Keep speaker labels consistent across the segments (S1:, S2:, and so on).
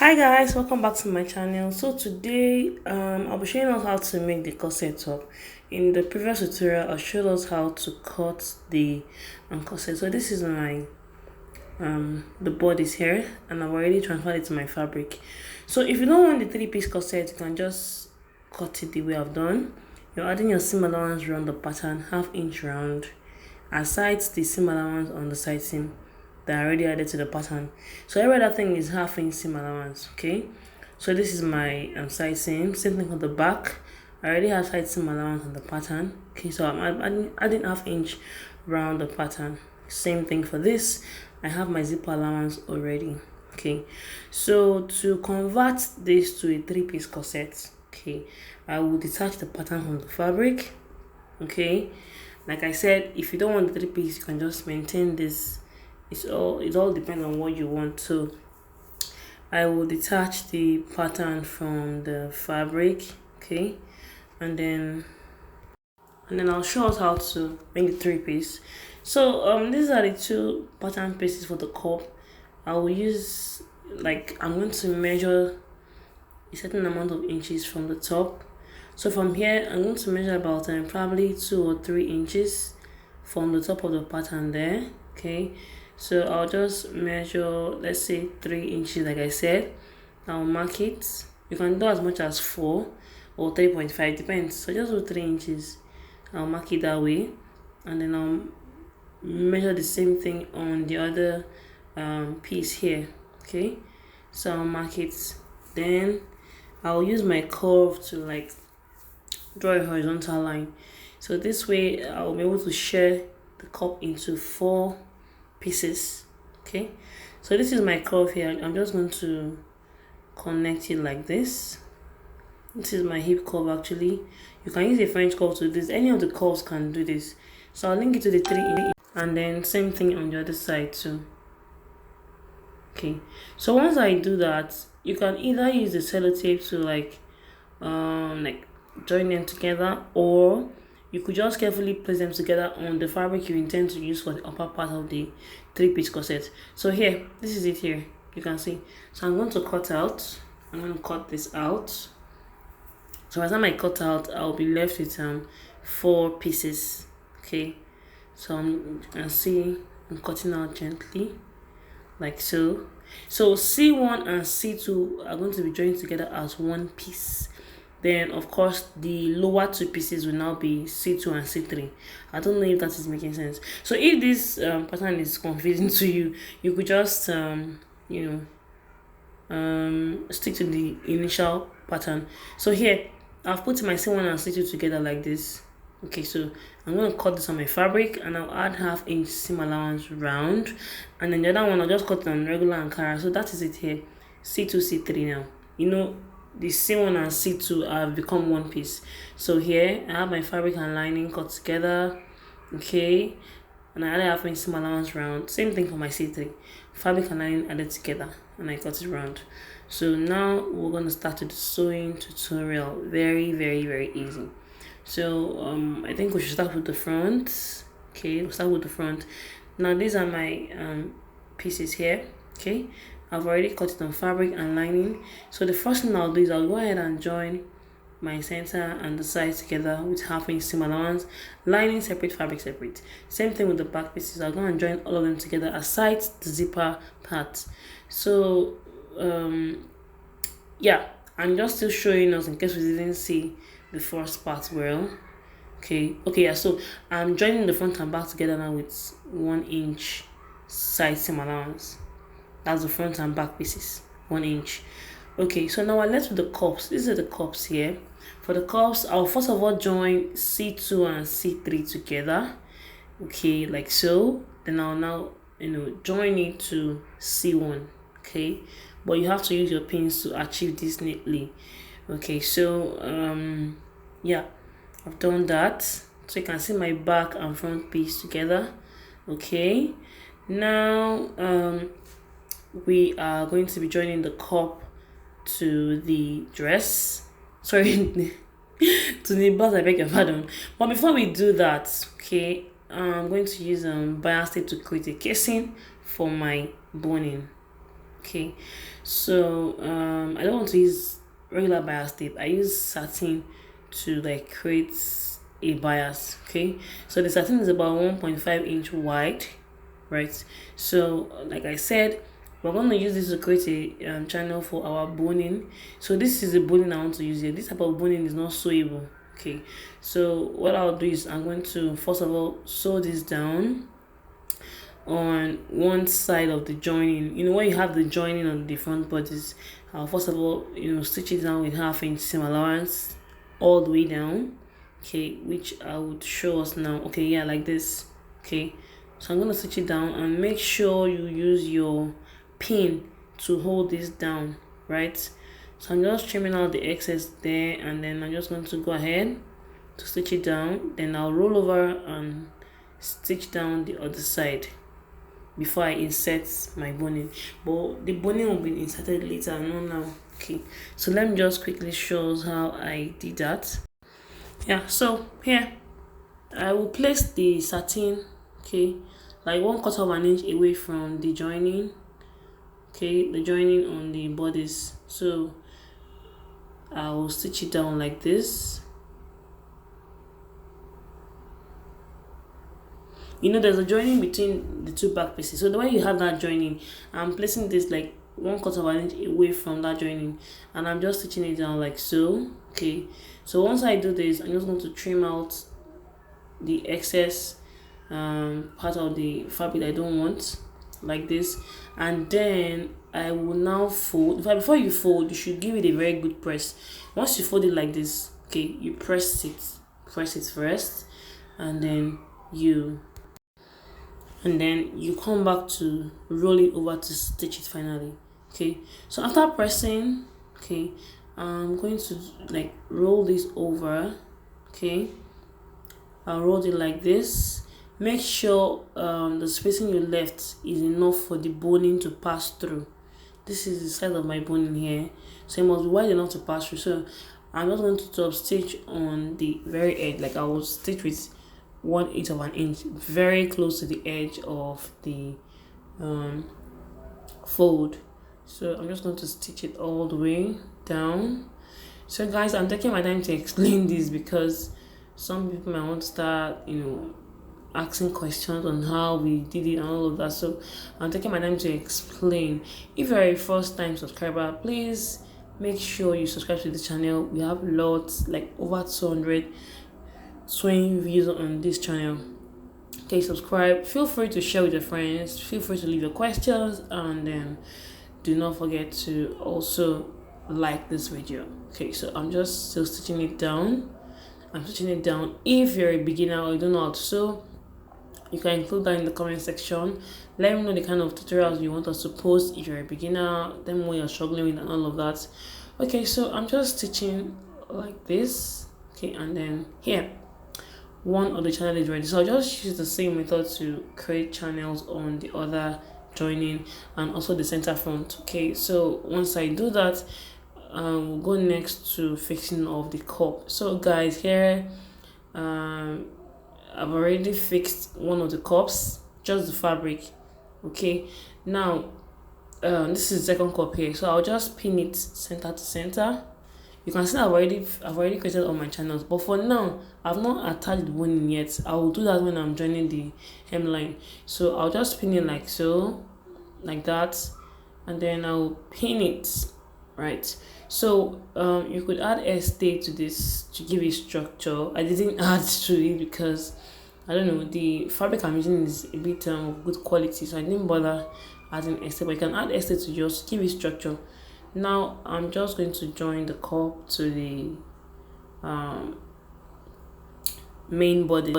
S1: Hi guys, welcome back to my channel. So today I'll be showing us how to make the corset top. In the previous tutorial I showed us how to cut the corset. So this is my the bodice here, and I've already transferred it to my fabric. So if you don't want the three-piece corset, you can just cut it the way I've done. You're adding your seam allowance around the pattern, ½ inch round, aside the seam allowance on the side seam that I already added to the pattern. So every other thing is ½ inch seam allowance. Okay, so this is my side seam. Same thing for the back. I already have side seam allowance on the pattern. Okay, so I'm adding ½ inch around the pattern. Same thing for this. I have my zipper allowance already. Okay, so to convert this to a three-piece corset, okay, I will detach the pattern from the fabric. Okay, like I said, if you don't want the three-piece, you can just maintain this. It all depends on what you want. So I will detach the pattern from the fabric. Okay, and then I'll show us how to make the three-piece. So these are the two pattern pieces for the cup. I will use, like, I'm going to measure a certain amount of inches from the top. So from here I'm going to measure about probably 2 or 3 inches from the top of the pattern there. Okay, so I'll just measure, let's say 3 inches. Like I said, I'll mark it. You can do as much as 4 or 3.5, depends. So just do 3 inches. I'll mark it that way, and then I'll measure the same thing on the other piece here. Okay, so I'll mark it. Then I'll use my curve to like draw a horizontal line. So this way I'll be able to share the cup into 4 pieces. Okay, so this is my curve here. I'm just going to connect it like this. This is my hip curve. Actually, you can use a French curve to do this. Any of the curves can do this. So I'll link it to the 3, and then same thing on the other side too. Okay, so once I do that, you can either use the sellotape to like join them together, or you could just carefully place them together on the fabric you intend to use for the upper part of the three-piece corset. So here, this is it here. You can see. So I'm going to cut out. I'm going to cut this out. So by the time I cut out, I'll be left with 4 pieces. Okay. So you can see I'm cutting out gently, like so. So C1 and C2 are going to be joined together as one piece. Then of course the lower 2 pieces will now be C2 and C3. I don't know if that is making sense. So if this pattern is confusing to you, you could just stick to the initial pattern. So here I've put my C1 and C2 together like this. Okay, so I'm going to cut this on my fabric, and I'll add ½ inch seam allowance round, and then the other one I'll just cut on regular Ankara. So that is it here, C2, C3 now. You know, the C1 and C2 have become one piece. So here I have my fabric and lining cut together. Okay, and I added ½ inch seam allowance round. Same thing for my C3, fabric and lining added together, and I cut it round. So now we're going to start with the sewing tutorial. Very, very, very easy. So I think we should start with the front. Okay, we'll start with the front. Now these are my pieces here. Okay, I've already cut it on fabric and lining. So the first thing I'll do is I'll go ahead and join my center and the sides together with ½ inch seam allowance, lining separate, fabric separate. Same thing with the back pieces. I'll go and join all of them together aside the zipper part. So yeah, I'm just still showing us in case we didn't see the first part well. Okay, yeah, so I'm joining the front and back together now with 1 inch side seam allowance. That's the front and back pieces, 1 inch. Okay, so now we're left with the cups. These are the cups here. For the cups, I'll first of all join C2 and C3 together. Okay, like so. Then I'll now join it to C1. Okay, but you have to use your pins to achieve this neatly. Okay, so yeah, I've done that. So you can see my back and front piece together. Okay, now we are going to be joining the cup to the dress, sorry, to the bust, I beg your pardon. But before we do that, okay, I'm going to use bias tape to create a casing for my boning. Okay, So I don't want to use regular bias tape. I use satin to like create a bias. Okay, so the satin is about 1.5 inch wide, right? So like I said, we're going to use this to create a channel for our boning. So this is the boning I want to use here. This type of boning is not sewable. Okay, so what I'll do is I'm going to first of all sew this down on one side of the joining. When you have the joining on the front bodice, first of all, stitch it down with 1/2 inch seam allowance all the way down. Okay, which I would show us now. Okay, yeah, like this. Okay, so I'm gonna stitch it down and make sure you use your pin to hold this down, right? So I'm just trimming out the excess there, and then I'm just going to go ahead to stitch it down. Then I'll roll over and stitch down the other side before I insert my boning. But the boning will be inserted later, not now. Okay, so let me just quickly show us how I did that. Yeah, so here I will place the satin, okay, like 1/4 inch away from the joining, okay, the joining on the bodice. So I will stitch it down like this. There's a joining between the two back pieces. So the way you have that joining, I'm placing this like 1/4 inch away from that joining, and I'm just stitching it down like so. Okay, so once I do this, I'm just going to trim out the excess part of the fabric I don't want, like this, and then I will now fold. Before you fold, you should give it a very good press. Once you fold it like this, okay, you press it first, and then you come back to roll it over to stitch it finally. Okay, so after pressing, okay, I'm going to like roll this over. Okay, I'll roll it like this. Make sure the spacing you left is enough for the boning to pass through. This is the size of my boning here, so it must be wide enough to pass through. So I'm not going to top stitch on the very edge, like I will stitch with 1/8 of an inch, very close to the edge of the fold. So I'm just going to stitch it all the way down. So guys, I'm taking my time to explain this because some people might want to start asking questions on how we did it and all of that. So I'm taking my time to explain. If you're a first time subscriber, please make sure you subscribe to the channel. We have lots, like over 200 sewing videos on this channel. Okay, subscribe. Feel free to share with your friends. Feel free to leave your questions, and then do not forget to also like this video. Okay, so I'm just still stitching it down. I'm stitching it down. If you're a beginner or you don't know how to sew, you can include that in the comment section. Let me know the kind of tutorials you want us to post. If you're a beginner, then what you're struggling with and all of that. Okay, so I'm just stitching like this. Okay, and then here one of the channel is ready, so I'll just use the same method to create channels on the other joining and also the center front. Okay, so once I do that, we'll go next to fixing of the cup. So guys, here I've already fixed one of the cups, just the fabric. Okay, now this is the second cup here, so I'll just pin it center to center. You can see I've already created all my channels, but for now I've not attached the boning yet. I will do that when I'm joining the hemline. So I'll just pin it like so, like that, and then I'll pin it, right? So you could add stay to this to give it structure. I didn't add to it because I don't know, the fabric I'm using is a bit of good quality, so I didn't bother adding stay, but you can add stay to just give it structure. Now I'm just going to join the cup to the main body.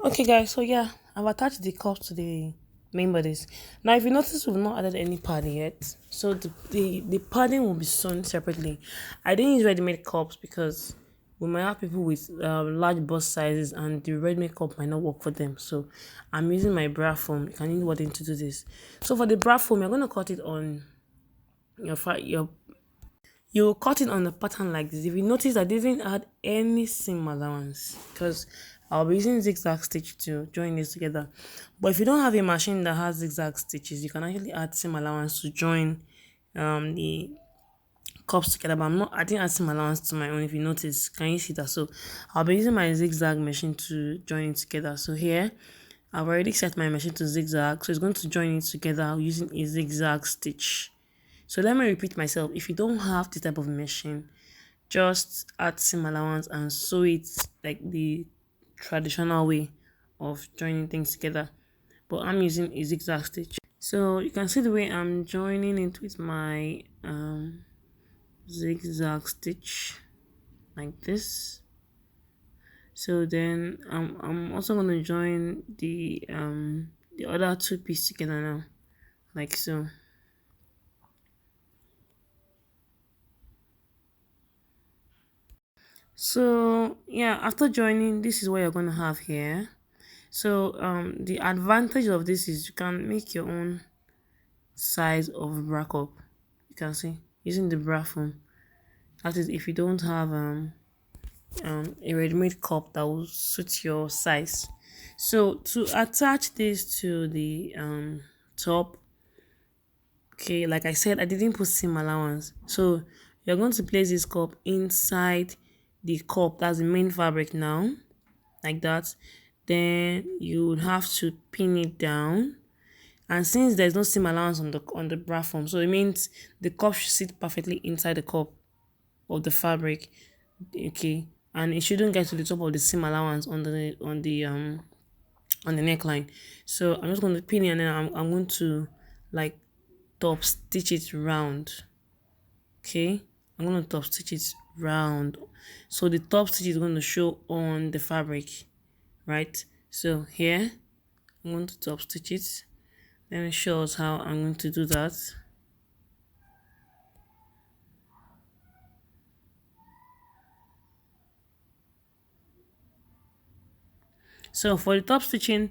S1: Okay guys, so yeah, I've attached the cup to the main bodice. Now if you notice, we've not added any padding yet, so the padding will be sewn separately. I didn't use ready-made cups because we might have people with large bust sizes and the ready-made cup might not work for them, so I'm using my bra foam. You can use wording to do this. So for the bra foam, you're going to cut it on you cut it on the pattern like this. If you notice, I didn't add any seam allowance because I'll be using zigzag stitch to join this together. But if you don't have a machine that has zigzag stitches, you can actually add seam allowance to join the cups together, but I didn't add seam allowance to my own. If you notice, can you see that? So I'll be using my zigzag machine to join it together. So here I've already set my machine to zigzag, so it's going to join it together using a zigzag stitch. So let me repeat myself. If you don't have this type of machine, just add seam allowance and sew it like the traditional way of joining things together. But I'm using a zigzag stitch. So you can see the way I'm joining it with my zigzag stitch like this. So then I'm also going to join the other two pieces together now, like so. So yeah, after joining, this is what you're going to have here. So the advantage of this is you can make your own size of bra cup. You can see using the bra foam. That is if you don't have a ready-made cup that will suit your size. So to attach this to the top, okay, like I said, I didn't put seam allowance. So you're going to place this cup inside the cup, that's the main fabric now, like that. Then you would have to pin it down. And since there's no seam allowance on the bra foam, so it means the cup should sit perfectly inside the cup of the fabric, okay, and it shouldn't get to the top of the seam allowance on the neckline. So I'm just going to pin it, and then I'm going to like top stitch it round. Okay, I'm going to top stitch it round, so the top stitch is going to show on the fabric, right? So here I'm going to top stitch it. Let me show us how I'm going to do that. So for the top stitching,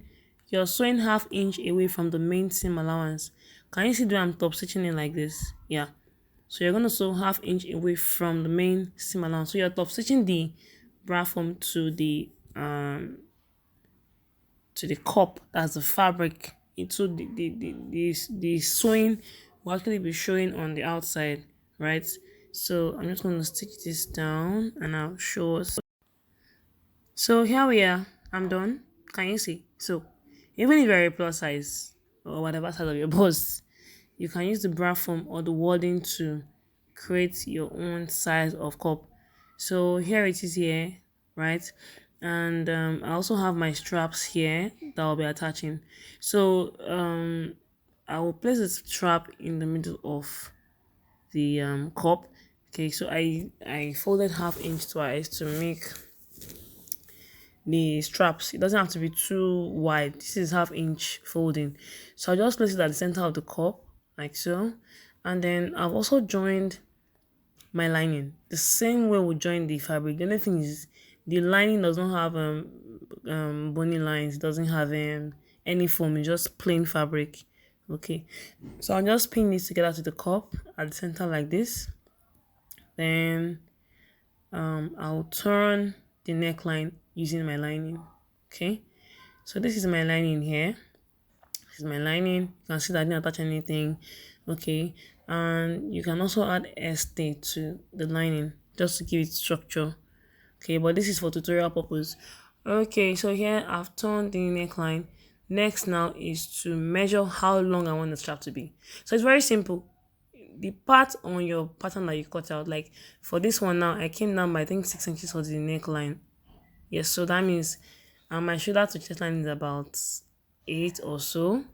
S1: you're sewing ½ inch away from the main seam allowance. Can you see that I'm top stitching it like this? Yeah. So you're going to sew ½ inch away from the main seam allowance. So you're top stitching the bra foam to the cup, that's the fabric. Into the sewing will actually be showing on the outside, right? So I'm just going to stitch this down and I'll show us. So here we are. I'm done. Can you see? So even if you're a plus size or whatever size of your bust, you can use the bra foam or the wording to create your own size of cup. So here it is here, right? And I also have my straps here that I'll be attaching. So I will place a strap in the middle of the cup. Okay, so I folded ½ inch twice to make the straps. It doesn't have to be too wide. This is ½ inch folding, so I'll just place it at the center of the cup like so. And then I've also joined my lining the same way we join the fabric. The only thing is the lining does not have bony lines, it doesn't have any foam, it's just plain fabric. Okay, so I'll just pin this together to the cup at the center like this. Then I'll turn the neckline using my lining. Okay, so this is my lining here. This is my lining. You can see that I didn't attach anything. Okay, and you can also add stay to the lining just to give it structure. Okay, but this is for tutorial purpose. Okay, so here I've turned the neckline. Next now is to measure how long I want the strap to be. So it's very simple. The part on your pattern that you cut out, like for this one now, I came down by I think 6 inches for the neckline. Yes, so that means my shoulder to chest line is about 8 or so.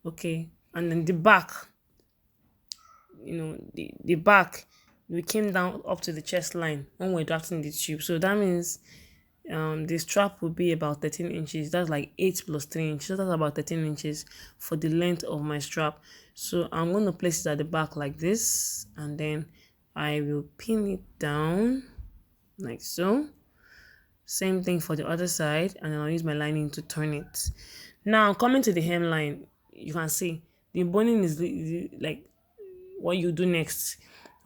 S1: Okay, and then the back, the back, we came down up to the chest line when we're drafting the tube. So that means the strap will be about 13 inches. That's like 8 plus 3 inches. So that's about 13 inches for the length of my strap. So I'm going to place it at the back like this, and then I will pin it down like so. Same thing for the other side, and then I'll use my lining to turn it. Now coming to the hemline, you can see the boning is like what you do next.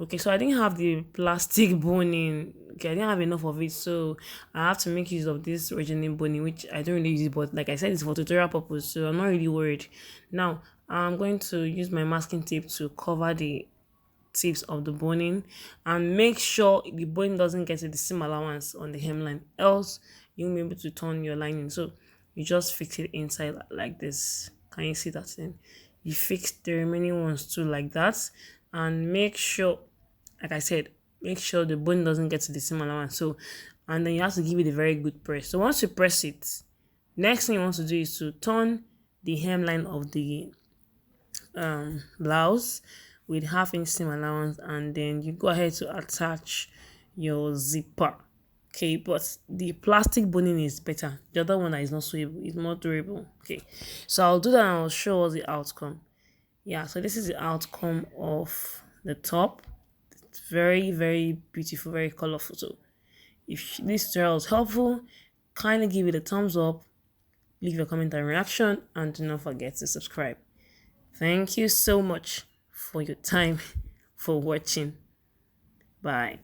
S1: Okay, so I didn't have the plastic boning. Okay, I didn't have enough of it, so I have to make use of this original boning, which I don't really use it, but like I said, it's for tutorial purpose, so I'm not really worried. Now I'm going to use my masking tape to cover the tips of the boning, and make sure the boning doesn't get to the seam allowance on the hemline, else you won't be able to turn your lining. So you just fix it inside like this. Can you see that thing? You fix the remaining ones too like that, and make sure, like I said, make sure the bone doesn't get to the seam allowance. So, and then you have to give it a very good press. So once you press it, next thing you want to do is to turn the hemline of the blouse with half-inch seam allowance, and then you go ahead to attach your zipper. Okay, but the plastic boning is better. The other one that is not sewable is more durable. Okay, so I'll do that and I'll show us the outcome. Yeah, so this is the outcome of the top. It's very, very beautiful, very colorful. So if this tutorial was helpful, kindly give it a thumbs up, leave your comment and reaction, and do not forget to subscribe. Thank you so much for your time, for watching. Bye.